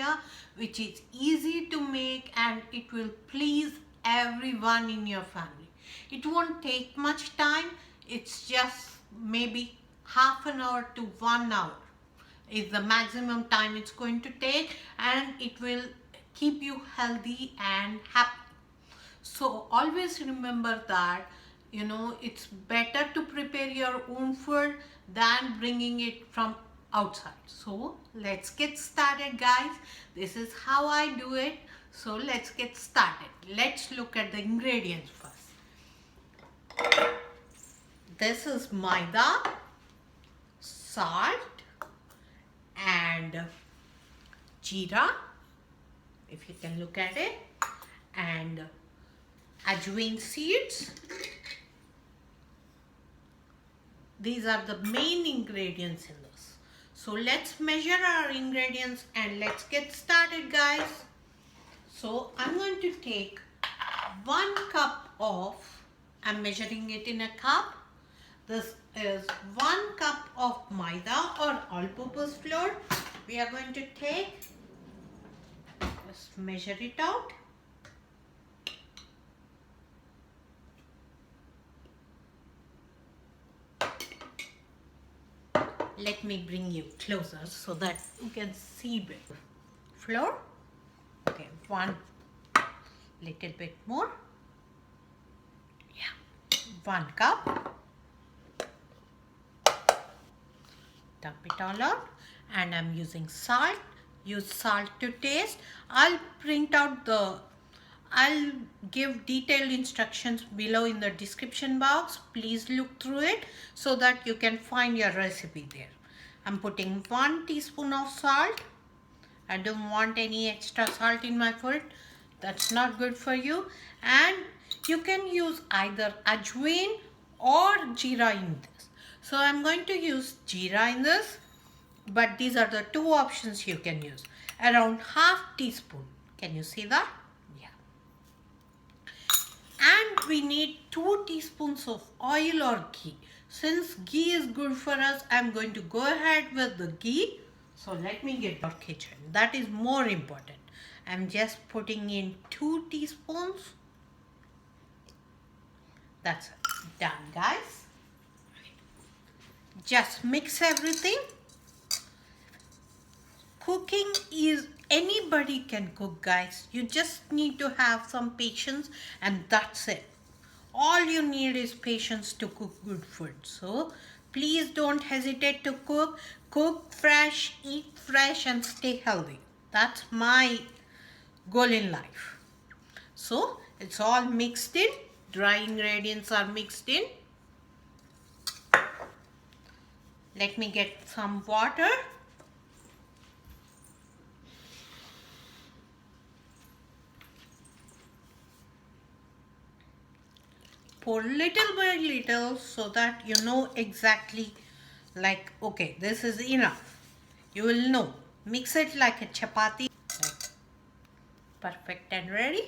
idea which is easy to make and it will please everyone in your family. It won't take much time. It's just maybe half an hour to 1 hour is the maximum time it's going to take, and it will keep you healthy and happy. So always remember that, it's better to prepare your own food than bringing it from outside. So let's get started, guys. This is how I do it. So let's get started. Let's look at the ingredients first. This is maida, salt, and jeera, if you can look at it, and Ajwain seeds. These are the main ingredients in this. So let's measure our ingredients and let's get started, guys. So I'm going to take 1 cup of, I'm measuring it in a cup. This is 1 cup of maida or all-purpose flour. We are going to take, just measure it out. Let me bring you closer so that you can see better. Flour, okay, 1 little bit more. Yeah, 1 cup. Dump it all out, and I'm using salt. Use salt to taste. I'll give detailed instructions below in the description box. Please look through it so that you can find your recipe there. I'm putting 1 teaspoon of salt. I don't want any extra salt in my food. That's not good for you. And you can use either ajwain or jeera in this. So I'm going to use jeera in this, but these are the 2 options you can use. Around half teaspoon. Can you see that? Yeah. And we need 2 teaspoons of oil or ghee. Since ghee is good for us, I'm going to go ahead with the ghee. So let me get our kitchen. That is more important. I'm just putting in 2 teaspoons. That's it. Done, guys. Just mix everything. Cooking is, anybody can cook, guys. You just need to have some patience and that's it. All you need is patience to cook good food. So please don't hesitate to cook. Cook fresh, eat fresh, and stay healthy. That's my goal in life. So it's all mixed in. Dry ingredients are mixed in. Let me get some water. Pour little by little so that you know exactly, like, okay, this is enough. You will know. Mix it like a chapati. Perfect and ready.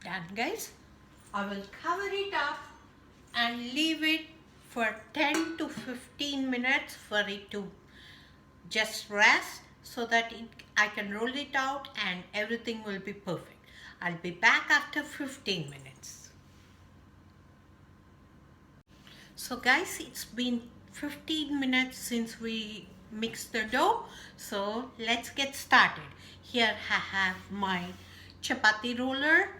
Done, guys. I will cover it up and leave it for 10 to 15 minutes for it to just rest so that I can roll it out and everything will be perfect. I'll be back after 15 minutes. So guys, it's been 15 minutes since we mixed the dough. So let's get started. Here I have my chapati roller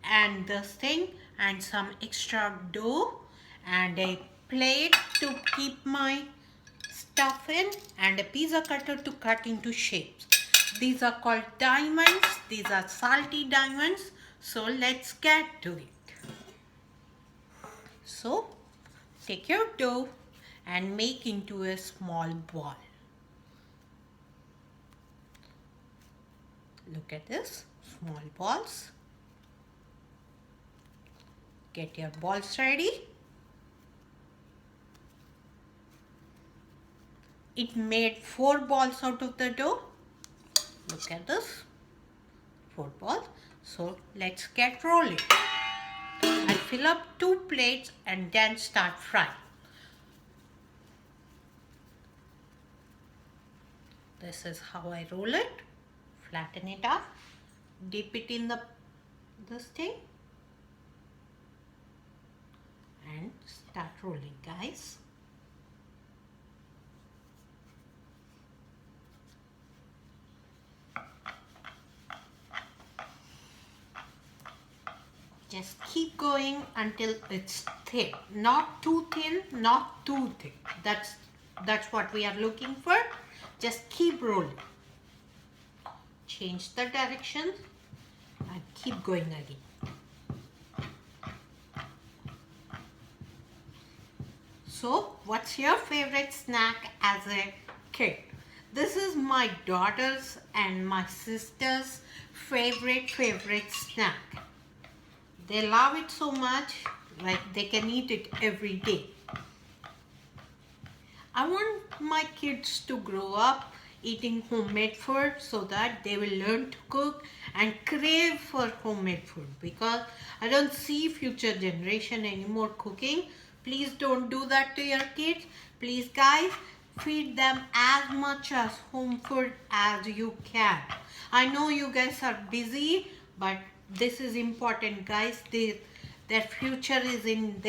and this thing and some extra dough and a plate to keep my stuff in and a pizza cutter to cut into shapes. These are called diamonds. These are salty diamonds. So let's get to it. So take your dough and make into a small ball. Look at this, small balls. Get your balls ready. it made 4 balls out of the dough. Look at this, 4 balls. So let's get rolling. I'll fill up 2 plates and then start frying. This is how I roll it. Flatten it up, dip it in this thing, and start rolling, guys. Just keep going until it's thin. Not too thin, not too thick. That's what we are looking for. Just keep rolling. Change the direction and keep going again. So, what's your favorite snack as a kid? This is my daughter's and my sister's favorite snack. They love it so much, like they can eat it every day. I want my kids to grow up eating homemade food so that they will learn to cook and crave for homemade food, because I don't see future generation anymore cooking. Please don't do that to your kids. Please, guys, feed them as much as home food as you can. I know you guys are busy, but this is important, guys. Their future is in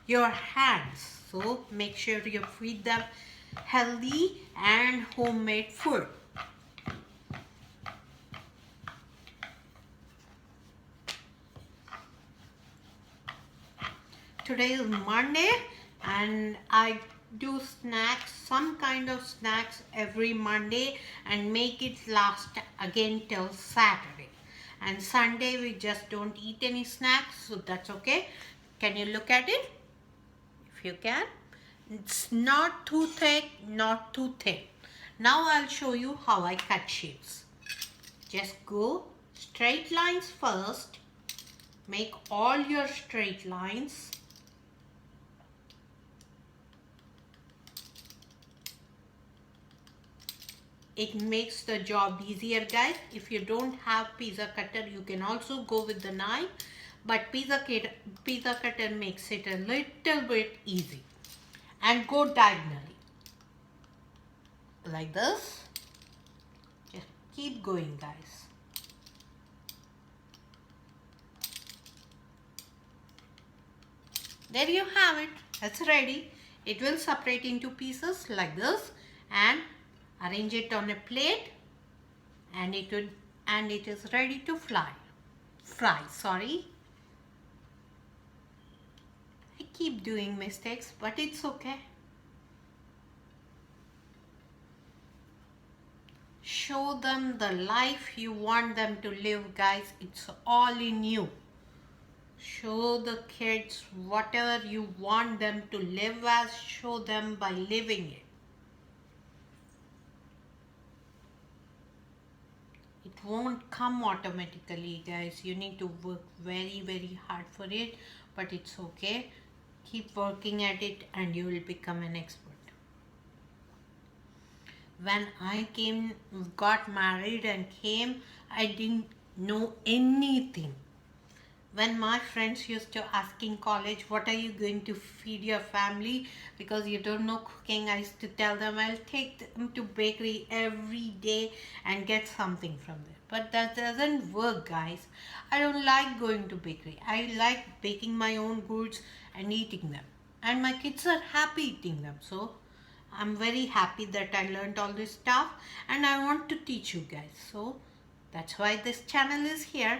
your hands. So make sure you feed them healthy and homemade food. Today is Monday and I do snacks, some kind of snacks every Monday, and make it last again till Saturday. And Sunday we just don't eat any snacks, so that's okay. Can you look at it? If you can. It's not too thick, not too thin. Now I'll show you how I cut shapes. Just go straight lines first. Make all your straight lines. It makes the job easier, guys. If you don't have pizza cutter, you can also go with the knife, but pizza cutter makes it a little bit easy. And go diagonally like this. Just keep going, guys. There you have it. It's ready. It will separate into pieces like this, and arrange it on a plate, and it is ready to fry. Sorry. I keep doing mistakes, but it's okay. Show them the life you want them to live, guys. It's all in you. Show the kids whatever you want them to live as, show them by living it. It won't come automatically, guys. You need to work very, very hard for it, but it's okay. Keep working at it and you will become an expert. When I got married and came, I didn't know anything. When my friends used to ask in college, what are you going to feed your family? Because you don't know cooking, I used to tell them I'll take them to bakery every day and get something from there. But that doesn't work, guys. I don't like going to bakery. I like baking my own goods and eating them. And my kids are happy eating them. So I'm very happy that I learned all this stuff and I want to teach you guys. So that's why this channel is here.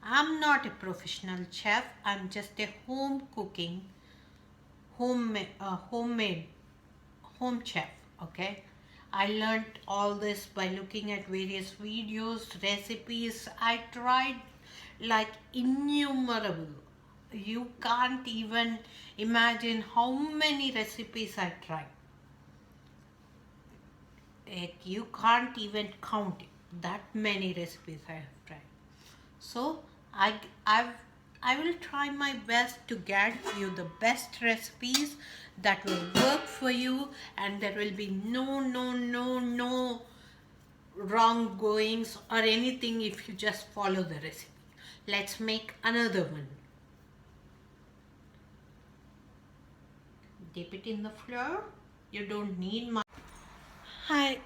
I'm not a professional chef. I'm just a home chef, okay? I learned all this by looking at various videos, recipes. I tried like innumerable. You can't even imagine how many recipes I tried. You can't even count it. That many recipes I have tried. So I've I will try my best to get you the best recipes that will work for you, and there will be no wrong goings or anything if you just follow the recipe. Let's make another one. Dip it in the flour. You don't need much. Hi.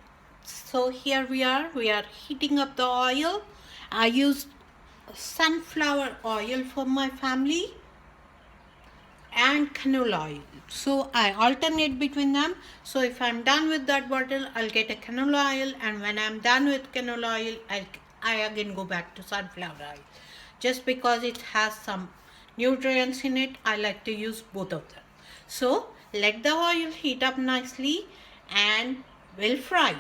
So here we are heating up the oil. I used sunflower oil for my family and canola oil. So I alternate between them. So if I'm done with that bottle, I'll get a canola oil, and when I'm done with canola oil, I again go back to sunflower oil. Just because it has some nutrients in it, I like to use both of them. So let the oil heat up nicely and we'll fry.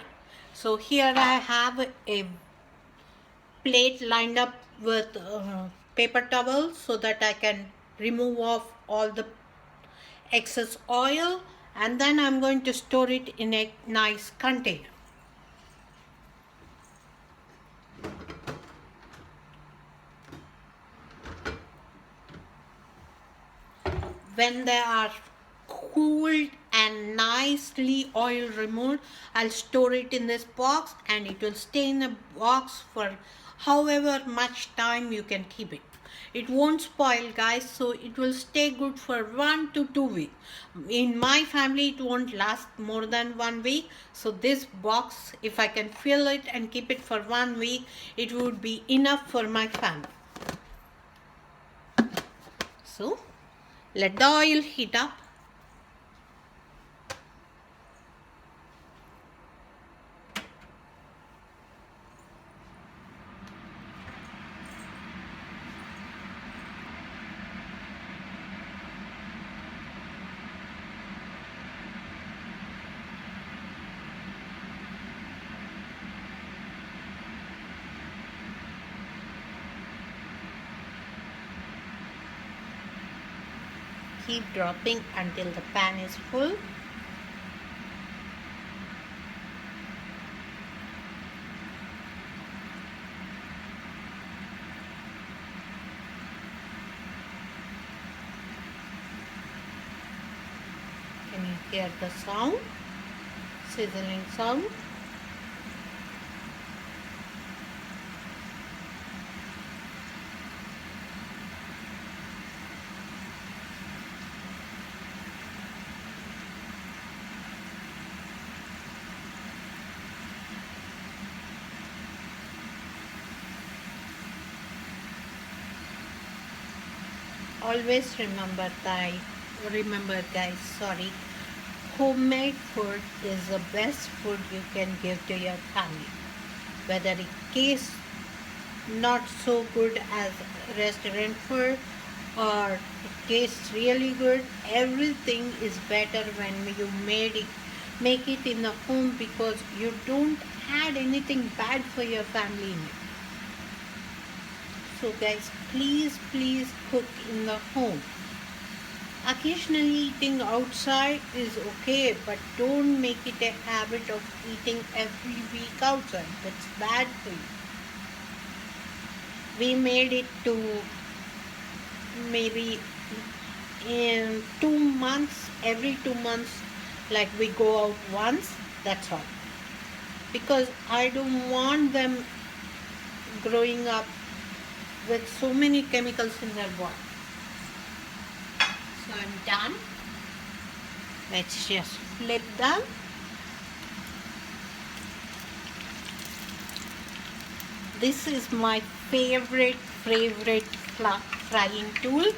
So here I have a plate lined up with paper towel so that I can remove off all the excess oil, and then I'm going to store it in a nice container. When they are cooled and nicely oil removed, I'll store it in this box, and it will stay in the box for however much time you can keep it. It won't spoil, guys, so it will stay good for 1 to 2 weeks. In my family, it won't last more than 1 week. So this box, if I can fill it and keep it for 1 week, it would be enough for my family. So let the oil heat up. Keep dropping until the pan is full. Can you hear the sound? Sizzling sound. Always remember guys, homemade food is the best food you can give to your family. Whether it tastes not so good as restaurant food or it tastes really good, everything is better when you make it in the home, because you don't add anything bad for your family in it. So guys, please cook in the home. Occasionally eating outside is okay, but don't make it a habit of eating every week outside. That's bad for you. We made it to maybe in 2 months, every 2 months, like we go out once, that's all. Because I don't want them growing up with so many chemicals in their body. So I'm done. Let's just flip them. This is my favorite frying tool.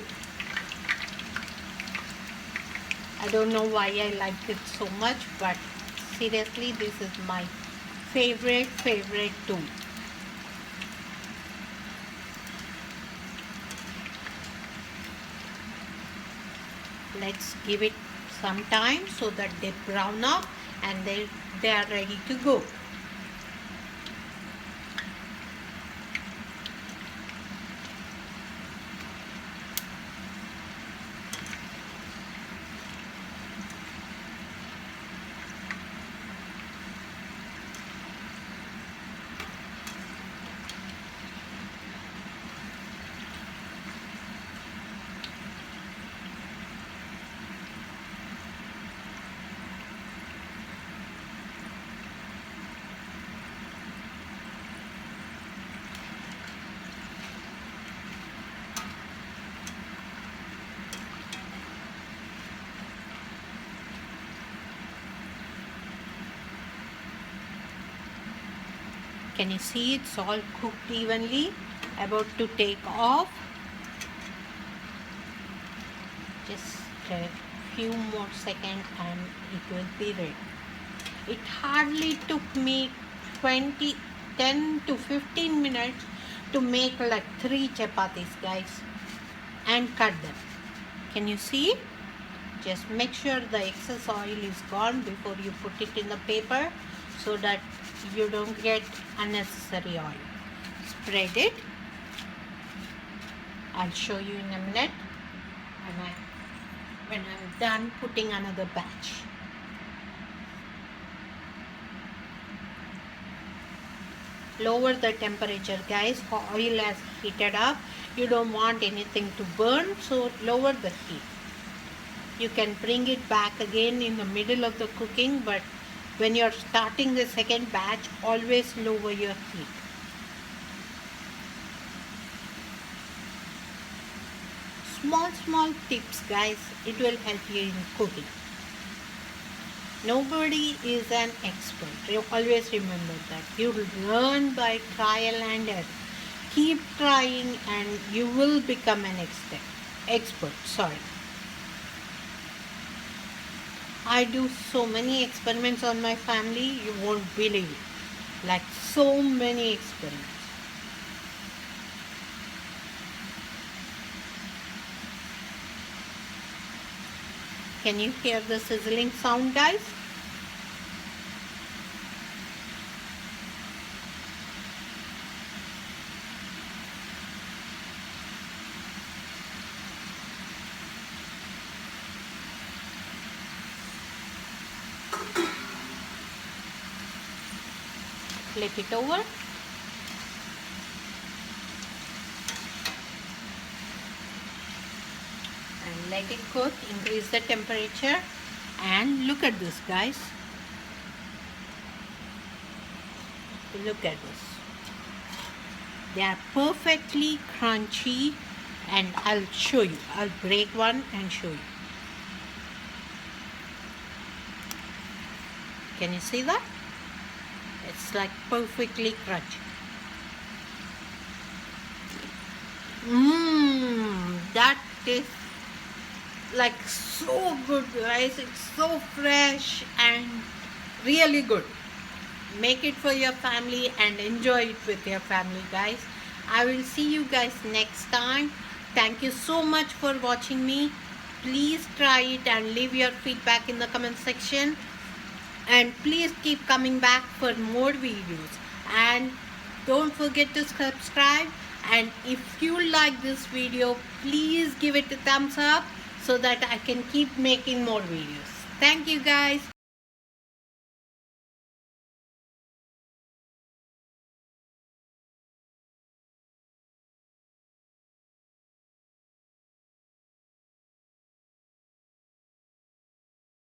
I don't know why I like it so much, but seriously, this is my favorite tool. Let's give it some time so that they brown up and they are ready to go. Can you see it's all cooked evenly? About to take off. Just a few more seconds and it will be ready. It hardly took me 10 to 15 minutes to make like 3 chapatis, guys, and cut them. Can you see? Just make sure the excess oil is gone before you put it in the paper so that you don't get unnecessary oil. Spread it. I'll show you in a minute when I'm done putting another batch. Lower the temperature, guys. Oil has heated up. You don't want anything to burn, so lower the heat. You can bring it back again in the middle of the cooking, but when you're starting the second batch, always lower your heat. Small tips, guys. It will help you in cooking. Nobody is an expert. You always remember that. You learn by trial and error. Keep trying and you will become an expert. I do so many experiments on my family, you won't believe it. Like so many experiments. Can you hear the sizzling sound, guys? Flip it over. And let it cook. Increase the temperature. And look at this, guys. Look at this. They are perfectly crunchy. And I'll show you. I'll break one and show you. Can you see that? It's like perfectly crunchy. That tastes like so good, guys. It's so fresh and really good. Make it for your family and enjoy it with your family, guys. I will see you guys next time. Thank you so much for watching me. Please try it and leave your feedback in the comment section. And please keep coming back for more videos. And don't forget to subscribe. And if you like this video, please give it a thumbs up so that I can keep making more videos. Thank you, guys.